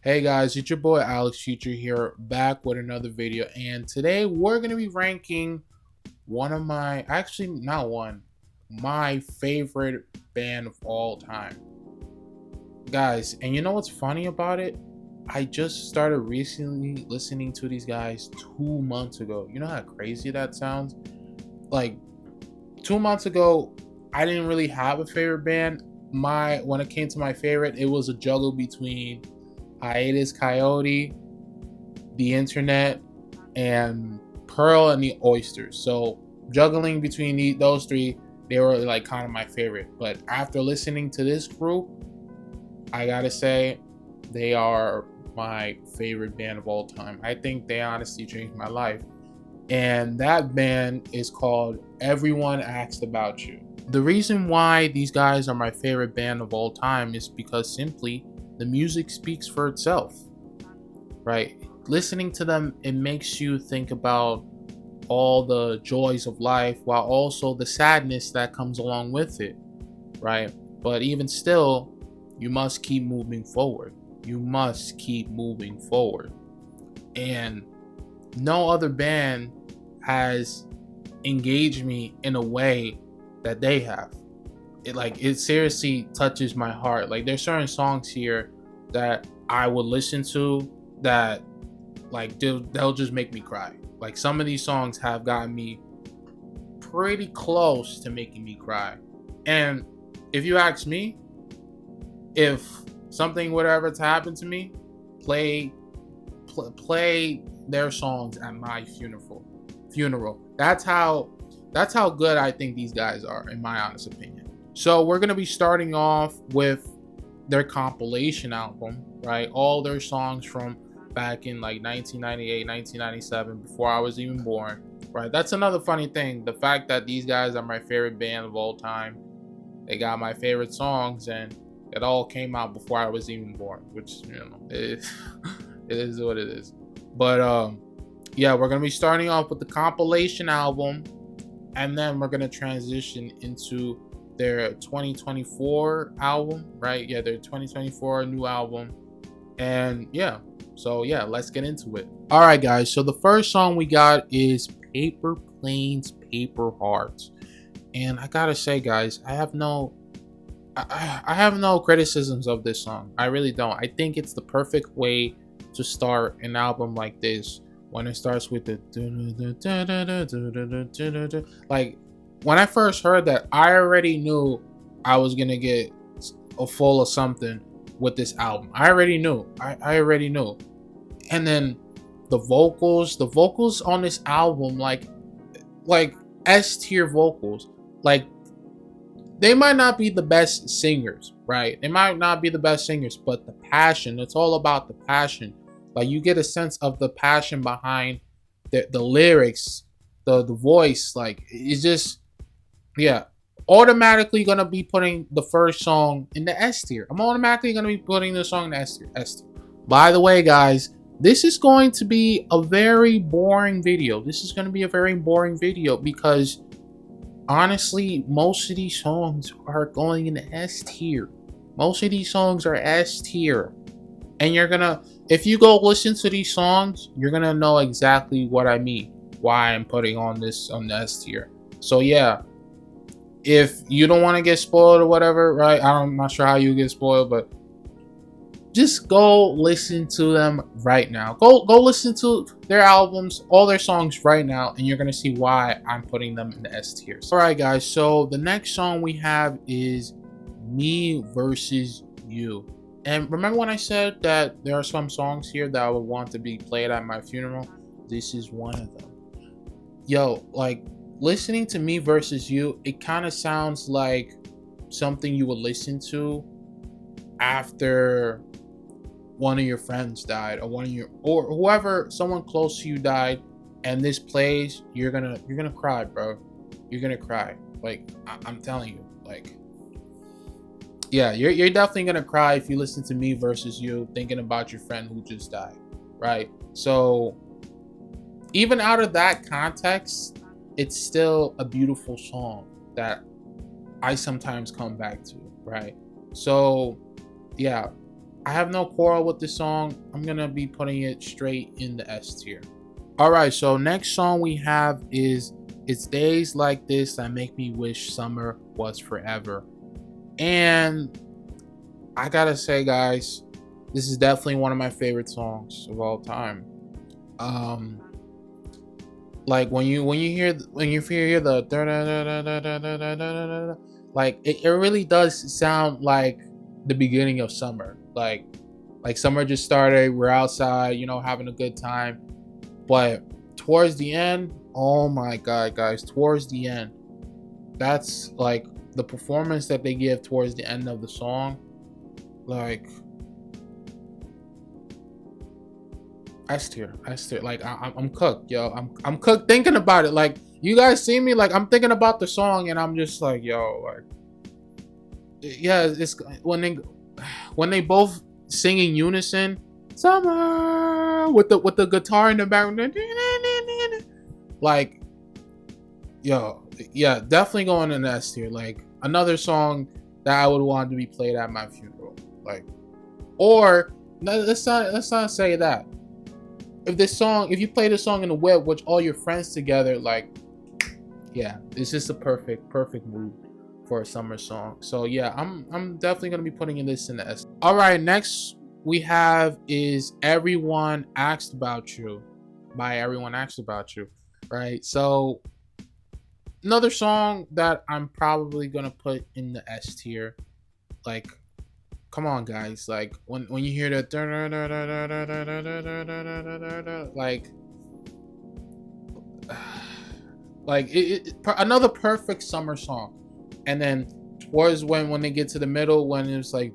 Hey guys, it's your boy Alex Future here, back with another video, and today we're gonna be ranking one of my, actually not one, my favorite band of all time, guys. And you know what's funny about it? I just started recently listening to these guys 2 months ago. You know how crazy that sounds? Like 2 months ago, I didn't really have a favorite band. When it came to my favorite, it was a juggle between Hiatus Coyote, the internet, and Pearl and the Oysters. So juggling between those three, they were like kind of my favorite. But after listening to this group, I gotta say they are my favorite band of all time. I think they honestly changed my life. And that band is called Everyone Asked About You. The reason why these guys are my favorite band of all time is because simply the music speaks for itself, right? Listening to them, it makes you think about all the joys of life while also the sadness that comes along with it, right? But even still, you must keep moving forward. You must keep moving forward. And no other band has engaged me in a way that they have. It seriously touches my heart. Like there's certain songs here that I would listen to that like they'll just make me cry. Like some of these songs have gotten me pretty close to making me cry. And if you ask me, if something would ever to happen to me, play play their songs at my funeral. That's how good I think these guys are, in my honest opinion. So we're gonna be starting off with their compilation album, right? All their songs from back in like 1998, 1997, before I was even born, right? That's another funny thing. The fact that these guys are my favorite band of all time. They got my favorite songs, and it all came out before I was even born, which it is what it is. But yeah, we're gonna be starting off with the compilation album, and then we're gonna transition into their 2024 album, right? Yeah, their 2024 new album. And yeah, so yeah, let's get into it. All right, guys. So the first song we got is Paper Planes, Paper Hearts. And I gotta say, guys, I have no criticisms of this song. I really don't. I think it's the perfect way to start an album like this, when it starts with the like. When I first heard that, I already knew I was gonna get a full of something with this album. I already knew. I already knew. And then the vocals on this album, like S tier vocals. Like they might not be the best singers, right? They might not be the best singers, but the passion, it's all about the passion. Like you get a sense of the passion behind the lyrics, the voice. Like it's just, yeah. Automatically gonna be putting the first song in the S tier. I'm automatically gonna be putting the song in the S tier. S tier. By the way, guys, this is going to be a very boring video. This is gonna be a very boring video because honestly, most of these songs are going in the S tier. Most of these songs are S tier. And if you go listen to these songs, you're gonna know exactly what I mean. Why I'm putting on this on the S tier. So yeah, if you don't want to get spoiled or whatever, right? I'm not sure how you get spoiled, but just go listen to them right now. Go listen to their albums, all their songs right now, and you're gonna see why I'm putting them in the S tier. All right, guys. So the next song we have is Me Versus You. And remember when I said that there are some songs here that I would want to be played at my funeral? This is one of them. Yo, like listening to Me Versus You, it kind of sounds like something you would listen to after one of your friends died, or or whoever, someone close to you died, and this plays, you're gonna cry, bro. You're gonna cry. Like I'm telling you, like yeah, you're definitely gonna cry if you listen to Me Versus You, thinking about your friend who just died, right? So even out of that context, it's still a beautiful song that I sometimes come back to, right? So yeah, I have no quarrel with this song. I'm gonna be putting it straight in the S tier. All right, so next song we have is "It's Days Like This That Make Me Wish Summer Was Forever," and I gotta say, guys, this is definitely one of my favorite songs of all time. Um, like when you hear the like it really does sound like the beginning of summer. Like summer just started, we're outside, having a good time. But towards the end, oh my god, guys, towards the end, that's like the performance that they give towards the end of the song. Like S tier, S tier. Like I'm cooked, yo. I'm cooked thinking about it. Like you guys see me, like I'm thinking about the song, and I'm just like, yo, like yeah, it's when they both sing in unison, summer with the guitar in the background, like yo, yeah, definitely going in S tier. Like another song that I would want to be played at my funeral, like or no, let's not say that. If you play this song in the whip with all your friends together, like yeah, it's just a perfect mood for a summer song. So yeah, I'm definitely gonna be putting this in the S. All right, next we have is "Everyone Asked About You" by Everyone Asked About You, right? So another song that I'm probably gonna put in the S tier. Like, come on, guys! Like when you hear that, like another perfect summer song. And then towards when they get to the middle, when it's like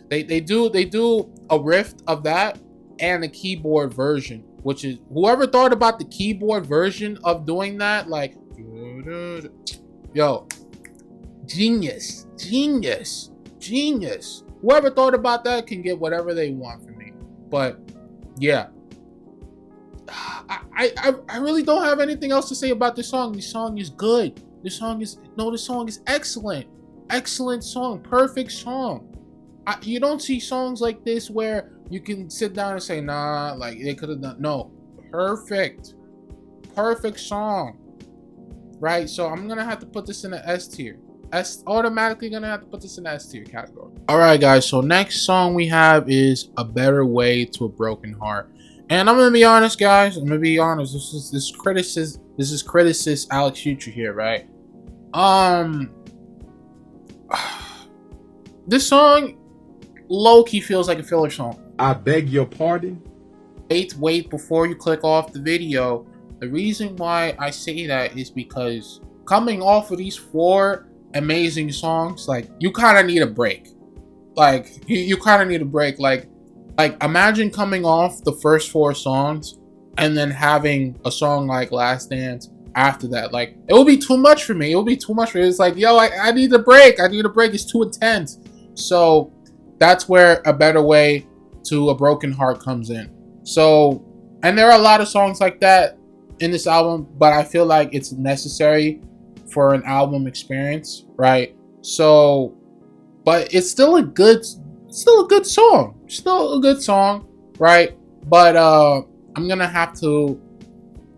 they do a riff of that and the keyboard version, which is whoever thought about the keyboard version of doing that, like yo, genius. Whoever thought about that can get whatever they want from me. But yeah, I really don't have anything else to say about this song. This song is good. This song is excellent. Excellent song. Perfect song. You don't see songs like this where you can sit down and say, nah, like they could have done. No. Perfect. Perfect song. Right? So I'm gonna have to put this in the S tier. Automatically gonna have to put this in the S tier category. Alright guys, so next song we have is "A Better Way to a Broken Heart." And I'm gonna be honest, guys. I'm gonna be honest. This criticist Alex Future here, right? Um, this song low key feels like a filler song. I beg your pardon? Wait before you click off the video. The reason why I say that is because coming off of these 4 amazing songs, like you kind of need a break. Like you kind of need a break. Like imagine coming off the first 4 songs and then having a song like "Last Dance" after that. Like it would be too much for me. It would be too much for me. It's like, yo, I need a break. I need a break. It's too intense. So that's where "A Better Way to a Broken Heart" comes in. So, and there are a lot of songs like that in this album, but I feel like it's necessary for an album experience, right? So, but it's still a good song. Still a good song, right? But I'm gonna have to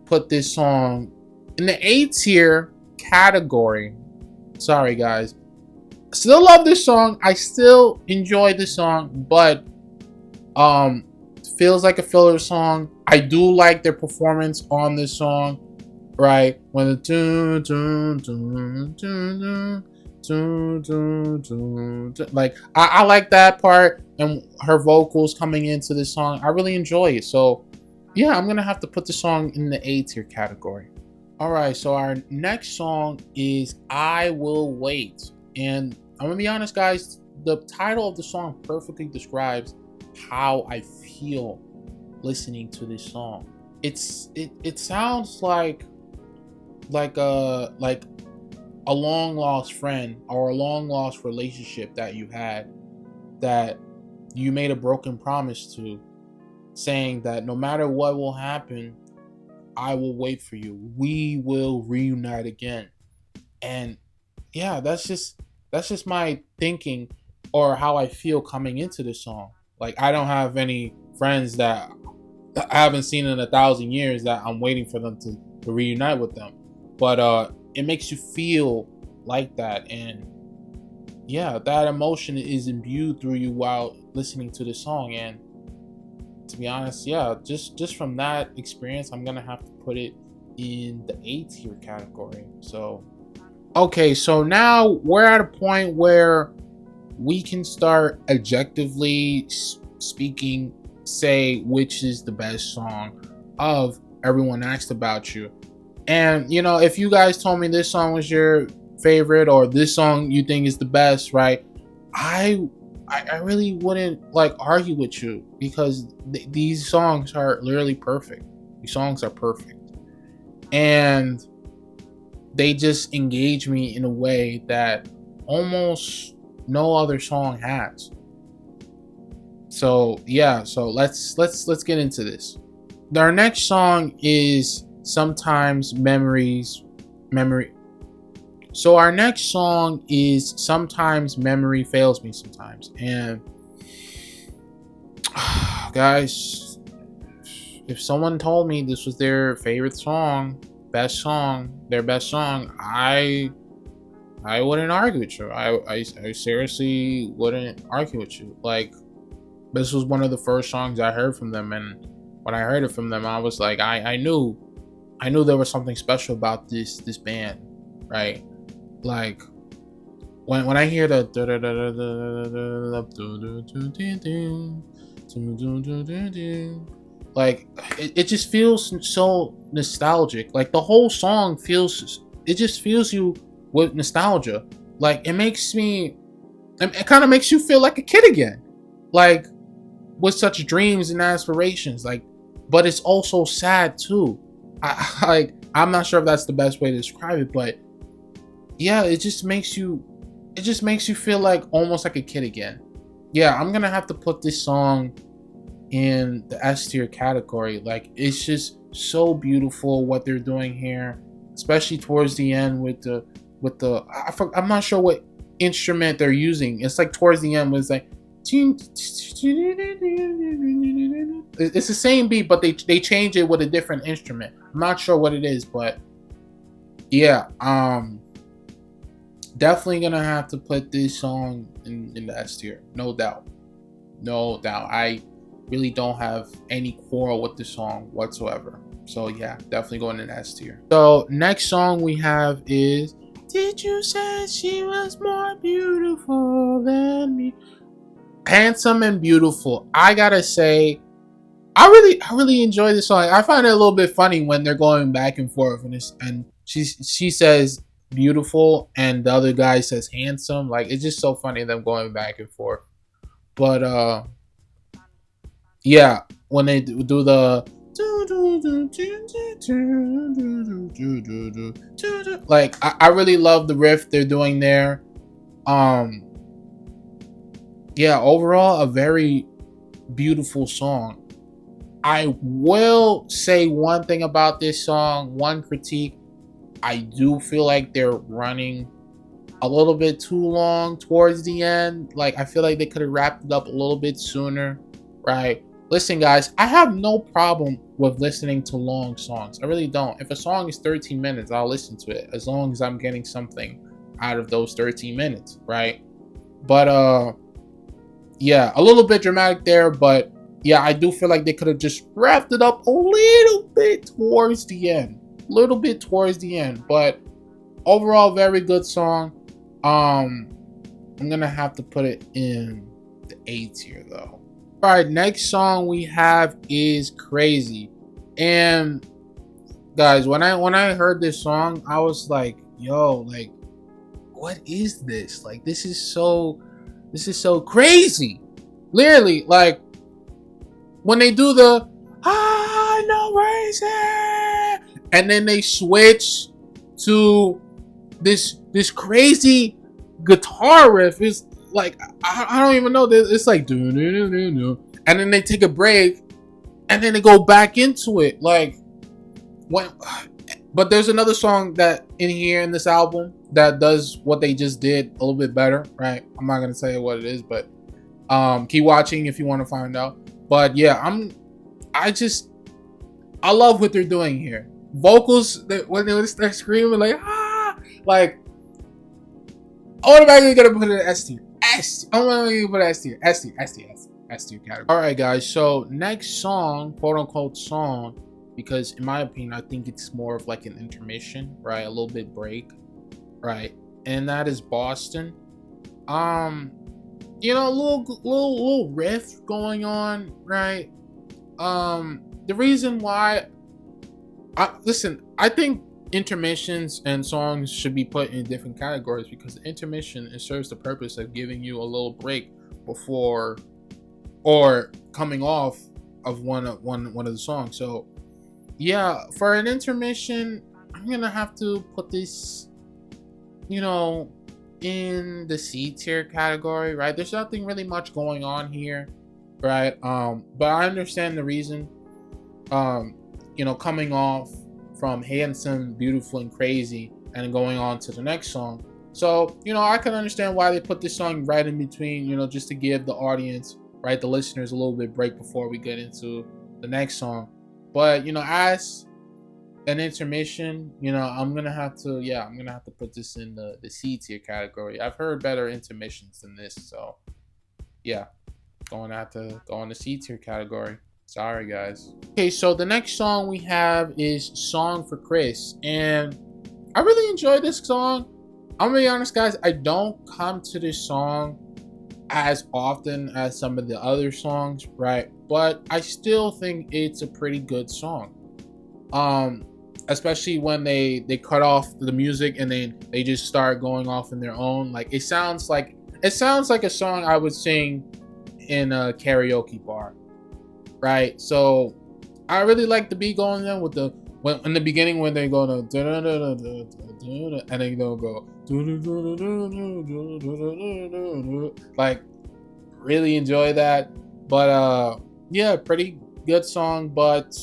put this song in the A tier category. Sorry guys. Still love this song. I still enjoy this song, but feels like a filler song. I do like their performance on this song, right? When the like I like that part and her vocals coming into this song. I really enjoy it. So yeah, I'm gonna have to put the song in the A tier category. All right, so our next song is "I Will Wait," and I'm gonna be honest, guys. The title of the song perfectly describes how I feel listening to this song. It sounds like a long lost friend or a long lost relationship that you had, that you made a broken promise to, saying that no matter what will happen, I will wait for you. We will reunite again. And yeah, that's just my thinking or how I feel coming into the song. Like I don't have any friends that I haven't seen in 1,000 years that I'm waiting for them to reunite with them. But it makes you feel like that, and yeah, that emotion is imbued through you while listening to the song. And to be honest, yeah, just from that experience, I'm gonna have to put it in the A tier category. So okay, so now we're at a point where we can start objectively speaking, say which is the best song of Everyone Asked About You. And you know, if you guys told me this song was your favorite or this song you think is the best, right? I I really wouldn't like argue with you because these songs are literally perfect. These songs are perfect, and they just engage me in a way that almost no other song has. So yeah, so let's get into this. Our next song is Sometimes Memories Memory. So our next song is Sometimes Memory Fails Me Sometimes. And guys, if someone told me this was their favorite song, best song, their best song, I wouldn't argue with you. I seriously wouldn't argue with you. Like, this was one of the first songs I heard from them, and when I heard it from them, I was like, I knew there was something special about this band, right? Like when I hear the like it just feels so nostalgic. Like the whole song feels, it just fills you with nostalgia. Like it kind of makes you feel like a kid again, like with such dreams and aspirations. Like, but it's also sad too. I'm not sure if that's the best way to describe it, but yeah, it just makes you feel like almost like a kid again. Yeah, I'm gonna have to put this song in the S tier category. Like, it's just so beautiful what they're doing here, especially towards the end with the I'm not sure what instrument they're using. It's like towards the end was like it's the same beat, but they change it with a different instrument. I'm not sure what it is, but yeah, definitely gonna have to put this song in the S tier, no doubt. I really don't have any quarrel with the song whatsoever. So yeah, definitely going in S tier. So next song we have is Did You Say She Was More Beautiful Than Me? Handsome and Beautiful. I gotta say, I really enjoy this song. I find it a little bit funny when they're going back and forth, and she says beautiful and the other guy says handsome. Like, it's just so funny them going back and forth. But yeah, when they do the like, I really love the riff they're doing there. Yeah, overall a very beautiful song. I will say one thing about this song, one critique. I do feel like they're running a little bit too long towards the end. Like, I feel like they could have wrapped it up a little bit sooner, right? Listen, guys, I have no problem with listening to long songs. I really don't. If a song is 13 minutes, I'll listen to it as long as I'm getting something out of those 13 minutes, right? But yeah, a little bit dramatic there, but yeah, I do feel like they could have just wrapped it up a little bit towards the end. But overall, very good song. I'm gonna have to put it in the A tier though. All right, next song we have is Crazy. And guys, when I heard this song, I was like, yo, like, what is this? Like, this is so crazy. Literally, like, when they do the I know crazy, and then they switch to this crazy guitar riff, is like, I don't even know. It's like and then they take a break, and then they go back into it. Like, when, but there's another song that in here in this album that does what they just did a little bit better, right? I'm not gonna say what it is, but keep watching if you want to find out. But yeah, I just I love what they're doing here. Vocals that when they start screaming like ah, like automatically gonna put it in S tier. I'm gonna put it S tier. S tier category. All right, guys. So next song, quote unquote song, because in my opinion, I think it's more of like an intermission, right? A little bit break, right? And that is Boston. You know, a little riff going on, right? The reason why I think intermissions and songs should be put in different categories because the intermission, it serves the purpose of giving you a little break before or coming off of one of the songs. So yeah, for an intermission, I'm gonna have to put this, you know, in the C tier category, right? There's nothing really much going on here, right? But I understand the reason. You know, coming off from Handsome, Beautiful, and Crazy, and going on to the next song. So, you know, I can understand why they put this song right in between, you know, just to give the audience, right, the listeners a little bit break before we get into the next song. But, you know, as an intermission, you know, I'm gonna have to put this in the C tier category. I've heard better intermissions than this, so yeah, going to have to go on the C tier category. Sorry, guys. Okay, so the next song we have is Song for Chris, and I really enjoy this song. I'm gonna be honest, guys, I don't come to this song as often as some of the other songs, right? But I still think it's a pretty good song. Especially when they cut off the music and then they just start going off in their own. Like it sounds like a song I would sing in a karaoke bar, right? So I really like the beat going there with the when in the beginning when they go to and then they'll go like really enjoy that. But yeah, pretty good song, but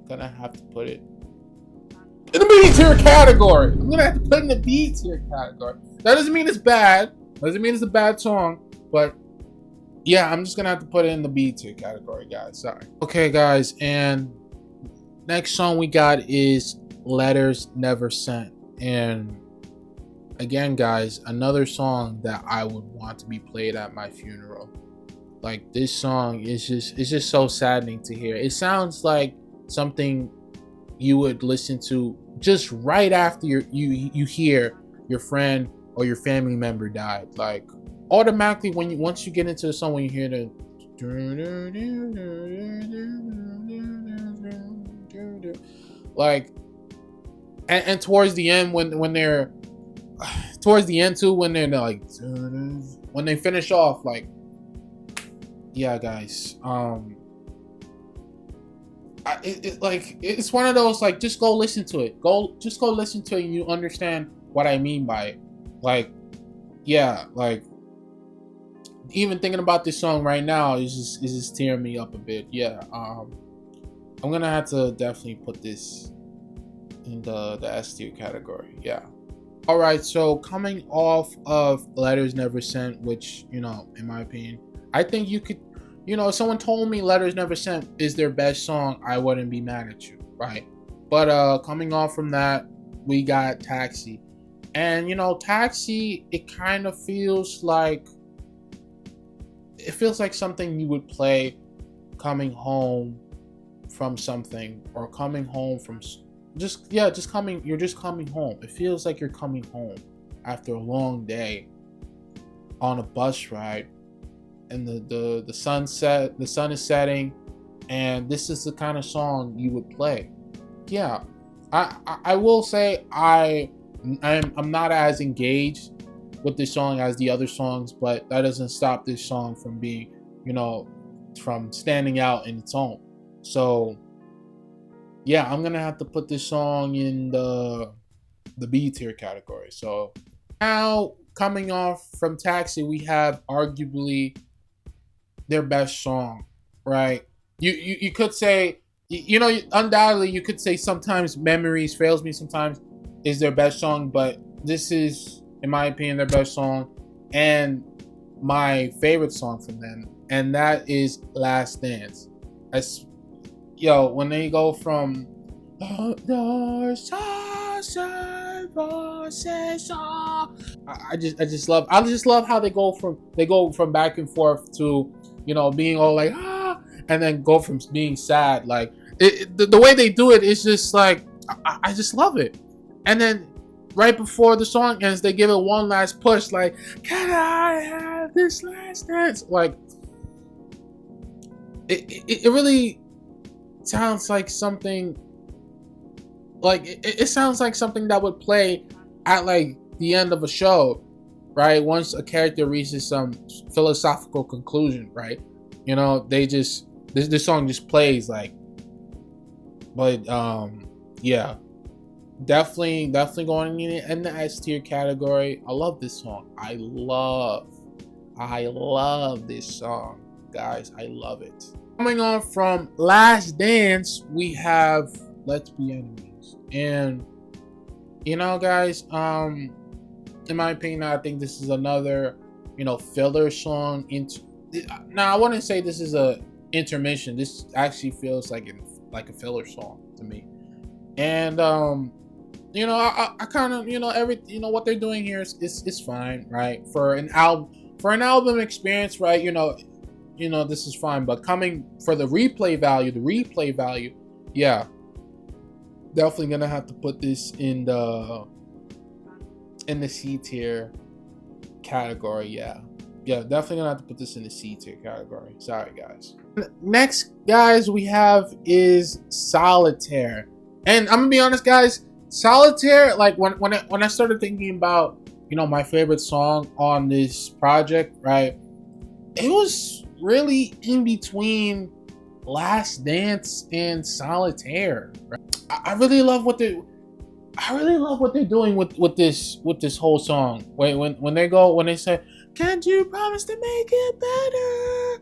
gonna have to put it in the B tier category. I'm gonna have to put it in the B tier category. That doesn't mean it's bad. Doesn't mean it's a bad song, but yeah, I'm just gonna have to put it in the B tier category, guys. Sorry. Okay, guys, and next song we got is Letters Never Sent. And again, guys, another song that I would want to be played at my funeral. Like this song is just so saddening to hear. It sounds like something you would listen to just right after you hear your friend or your family member died. Like automatically once you get into the song, when you hear the like and towards the end when they're towards the end too, when they're like when they finish off, like yeah, guys, it's one of those, like, just go listen to it. Just go listen to it and you understand what I mean by it. Like, yeah, like even thinking about this song right now is just tearing me up a bit. Yeah, I'm gonna have to definitely put this in the S tier category. Yeah. All right, so coming off of Letters Never Sent, which, you know, in my opinion, I think you could, you know, if someone told me Letters Never Sent is their best song, I wouldn't be mad at you, right? But coming off from that, we got Taxi. And, you know, Taxi, it kind of feels like something you would play coming home from something, or coming home from you're just coming home. It feels like you're coming home after a long day on a bus ride, and the sun is setting, and this is the kind of song you would play. Yeah, I will say I'm not as engaged with this song as the other songs, but that doesn't stop this song from being, you know, from standing out in its own. So yeah, I'm gonna have to put this song in the B tier category. So now, coming off from Taxi, we have arguably their best song, right? You could say, you know, undoubtedly you could say Sometimes Memories fails me. Sometimes is their best song, but this is, in my opinion, their best song and my favorite song from them, and that is Last Dance. As yo, when they go from I just love how they go from back and forth to, you know, being all like and then go from being sad. Like the way they do it is just like I just love it. And then right before the song ends, they give it one last push, like, can I have this last dance? Like it really sounds like something, like it sounds like something that would play at like the end of a show, right? Once a character reaches some philosophical conclusion, right? You know, they just this song just plays like, but yeah, definitely going in the S tier category. I love this song. I love this song, guys. I love it. Coming on from Last Dance, we have Let's Be Enemies. And you know, guys, in my opinion, I think this is another, you know, filler song. Now, I wouldn't say this is a intermission. This actually feels like a filler song to me. And you know, I kind of, you know, what they're doing here is fine, right? For an album experience, right? You know, this is fine. But coming for the replay value, yeah, definitely gonna have to put this in the C tier category. Yeah, definitely gonna have to put this in the C tier category. Sorry, guys. Next, guys, we have is Solitaire, and I'm gonna be honest, guys. Solitaire, like when I started thinking about, you know, my favorite song on this project, right? It was really in between Last Dance and Solitaire. Right? I really love what they're doing with this whole song. When they say, "Can't you promise to make it better?"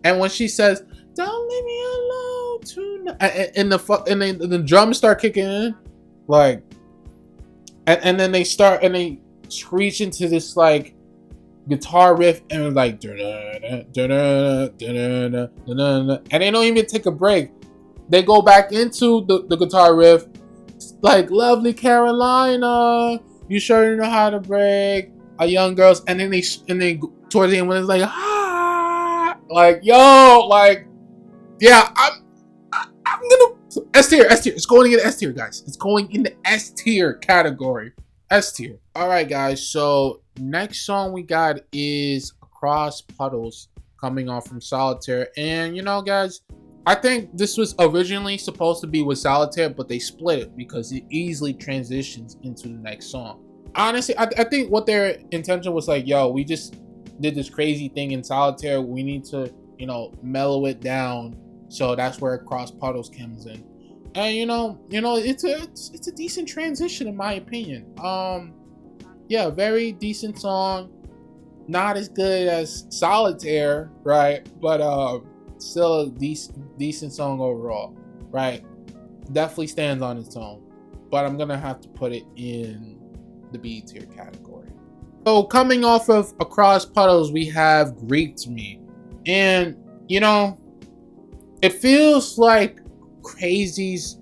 And when she says, "Don't leave me alone tonight," and the drums start kicking in, like, and then they screech into this like guitar riff, and it's like, and they don't even take a break. They go back into the guitar riff, like, "Lovely Carolina, you sure know how to break a young girl's," and then they towards the end when it's like, like, yo, like, yeah, I'm gonna S tier. It's going in the S tier, guys. It's going in the S tier category. S tier. All right, guys. So next song we got is Across Puddles, coming off from Solitaire. And you know, guys, I think this was originally supposed to be with Solitaire, but they split it because it easily transitions into the next song. Honestly, I think what their intention was like, yo, we just did this crazy thing in Solitaire. We need to, you know, mellow it down. So that's where Across Puddles comes in. And you know, it's a decent transition in my opinion. Yeah, very decent song. Not as good as Solitaire, right? But still a decent song overall, right? Definitely stands on its own. But I'm gonna have to put it in the B tier category. So coming off of Across Puddles, we have Greek to Me. And you know, it feels like Crazy's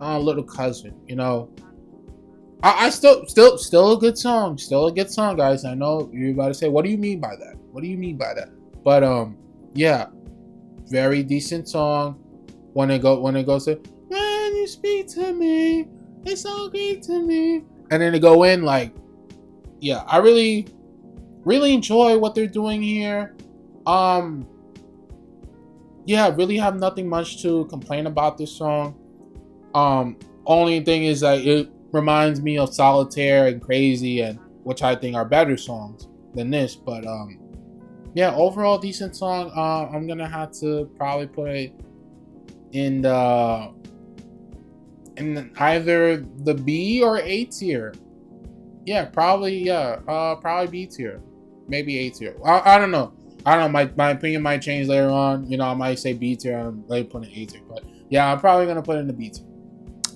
little cousin, you know. I still a good song, guys. I know you're about to say, what do you mean by that? But yeah, very decent song. When it goes to, when you speak to me, it's so great to me, and then they go in like, yeah, I really enjoy what they're doing here. Yeah, really have nothing much to complain about this song. Only thing is that it reminds me of Solitaire and Crazy, and which I think are better songs than this. But yeah, overall decent song. I'm gonna have to probably put it in either the B or A tier. Yeah, probably B tier, maybe A tier. I don't know. My opinion might change later on. You know, I might say B tier and later put in A tier. But yeah, I'm probably gonna put it in the B tier.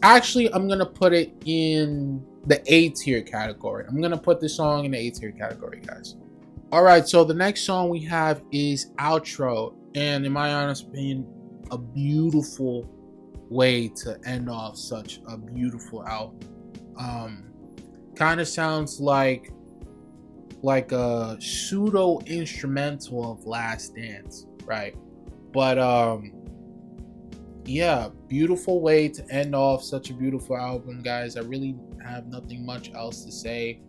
Actually, I'm gonna put it in the A tier category. I'm gonna put this song in the A tier category, guys. All right, so the next song we have is Outro, and in my honest opinion, a beautiful way to end off such a beautiful album. Kind of sounds like a pseudo instrumental of Last Dance, right? But yeah, beautiful way to end off such a beautiful album, guys. I really have nothing much else to say.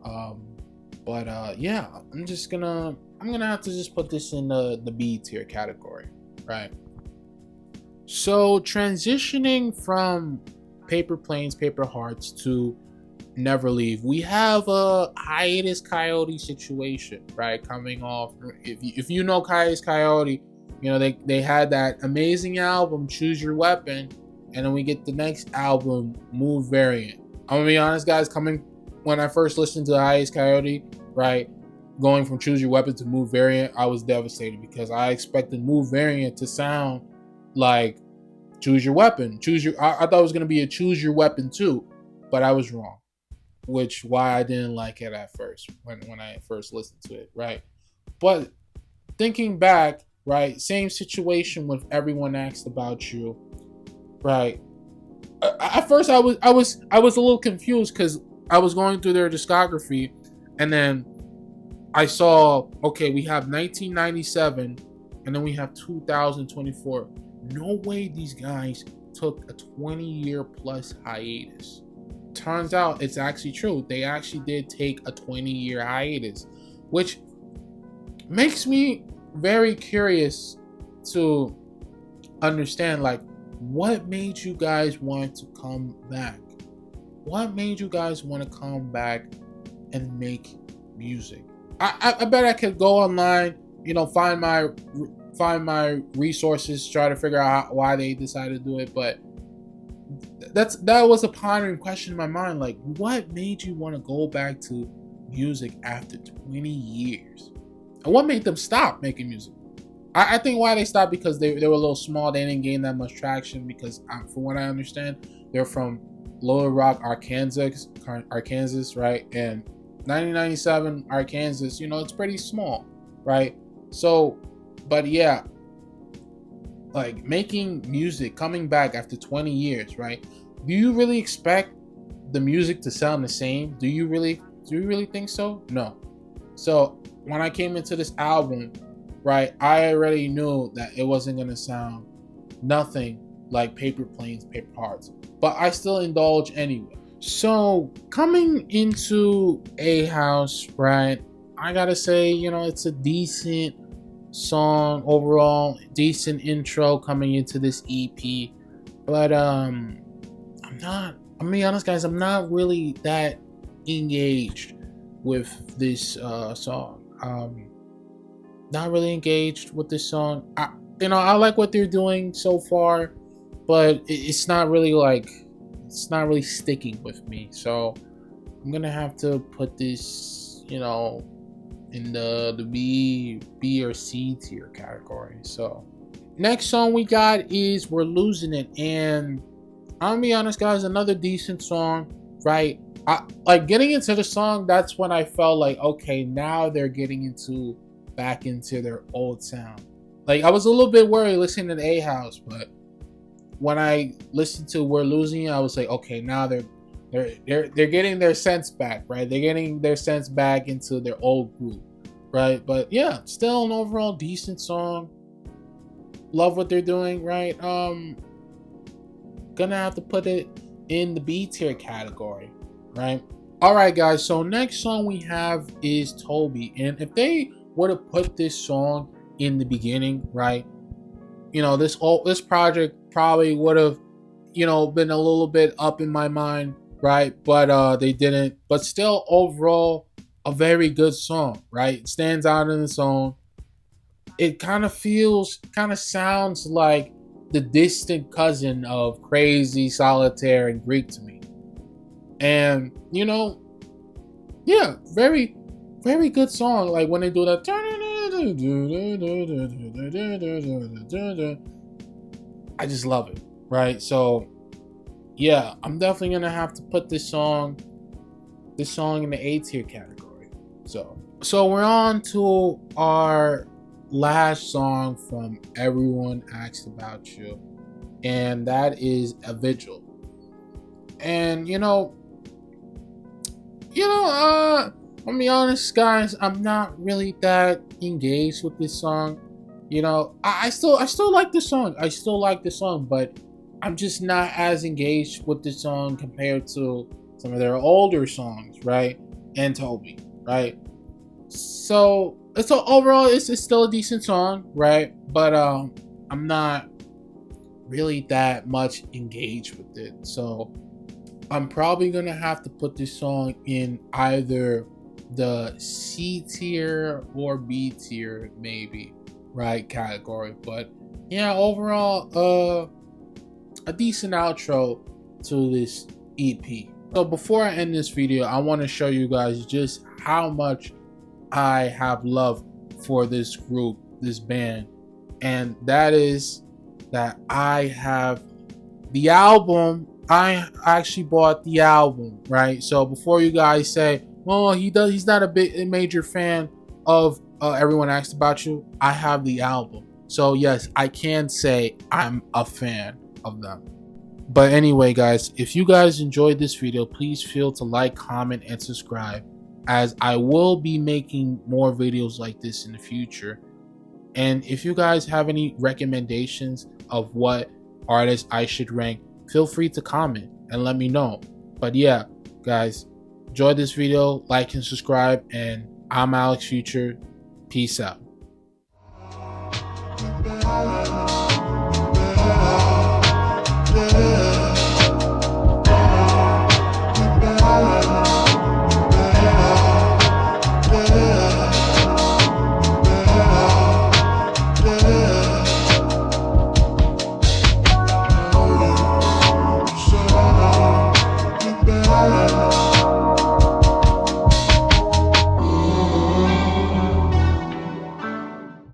Um, but yeah, I'm gonna have to just put this in the B tier category, right? So transitioning from Paper Planes, Paper Hearts to Never Leave, we have a Hiatus Coyote situation, right? Coming off, if you know Hiatus Coyote, you know they had that amazing album Choose Your Weapon, and then we get the next album Move Variant. I'm gonna be honest, guys. Coming when I first listened to Hiatus Coyote, right, going from Choose Your Weapon to Move Variant, I was devastated because I expected Move Variant to sound like Choose Your Weapon. I thought it was gonna be a Choose Your Weapon too, but I was wrong. Which why I didn't like it at first when I first listened to it, right? But thinking back, right, same situation with Everyone Asked About You, right? At first I was a little confused because I was going through their discography, and then I saw, okay, we have 1997, and then we have 2024. No way these guys took a 20-year plus hiatus. Turns out it's actually true. They actually did take a 20-year hiatus, which makes me very curious to understand, like, what made you guys want to come back? What made you guys want to come back and make music? I bet I could go online, find my resources, try to figure out why they decided to do it, but that was a pondering question in my mind. Like, what made you want to go back to music after 20 years? And what made them stop making music? I think why they stopped because they were a little small. They didn't gain that much traction because, from what I understand, they're from Little Rock, Arkansas, right? And 1997 Arkansas, it's pretty small, right? So, but yeah, like making music, coming back after 20 years, right? Do you really expect the music to sound the same? Do you really think so? No. So when I came into this album, right, I already knew that it wasn't gonna sound nothing like Paper Planes, Paper Hearts, but I still indulge anyway. So coming into A House, right, I gotta say, it's a decent song overall, decent intro coming into this EP, but I'm gonna be honest, guys, I'm not really that engaged with this song. Not really engaged with this song. I like what they're doing so far, but it's not really sticking with me. So I'm gonna have to put this, in the B or C tier category. So next song we got is We're Losing It, and I'm gonna be honest, guys, another decent song, right? Like getting into the song, that's when I felt like, okay, now they're getting back into their old sound. Like I was a little bit worried listening to A House, but when I listened to We're Losing It, I was like, okay, now they're getting their sense back, right? They're getting their sense back into their old groove, right? But yeah, still an overall decent song. Love what they're doing, right? Gonna have to put it in the B tier category, right? All right, guys. So next song we have is Toby, and if they would have put this song in the beginning, right? This project probably would have, been a little bit up in my mind, right? But they didn't. But still, overall, a very good song, right? It stands out in its own. It kind of sounds like the distant cousin of Crazy, Solitaire, and Greek to me. And, yeah, very, very good song. Like when they do that, I just love it, right? So yeah, I'm definitely gonna have to put this song in the A tier category. So we're on to our last song from Everyone Asked About You, and that is A Vigil. And I'll be honest, guys, I'm not really that engaged with this song. I still like the song. I still like the song, but I'm just not as engaged with the song compared to some of their older songs, right? And Toby, right? So overall, it's still a decent song, right? But I'm not really that much engaged with it. So I'm probably gonna have to put this song in either the C tier or B tier, maybe, right, category. But yeah, overall, a decent outro to this EP. So before I end this video, I want to show you guys just how much I have love for this group, this band, and that is that I have the album. I actually bought the album, right? So before you guys say, "Oh, he's not a major fan of Everyone Asked About You," I have the album. So yes, I can say I'm a fan of them. But anyway, guys, if you guys enjoyed this video, please feel to like, comment, and subscribe, as I will be making more videos like this in the future. And if you guys have any recommendations of what artists I should rank, feel free to comment and let me know. But yeah, guys, enjoy this video, like and subscribe, and I'm Alex Future. Peace out.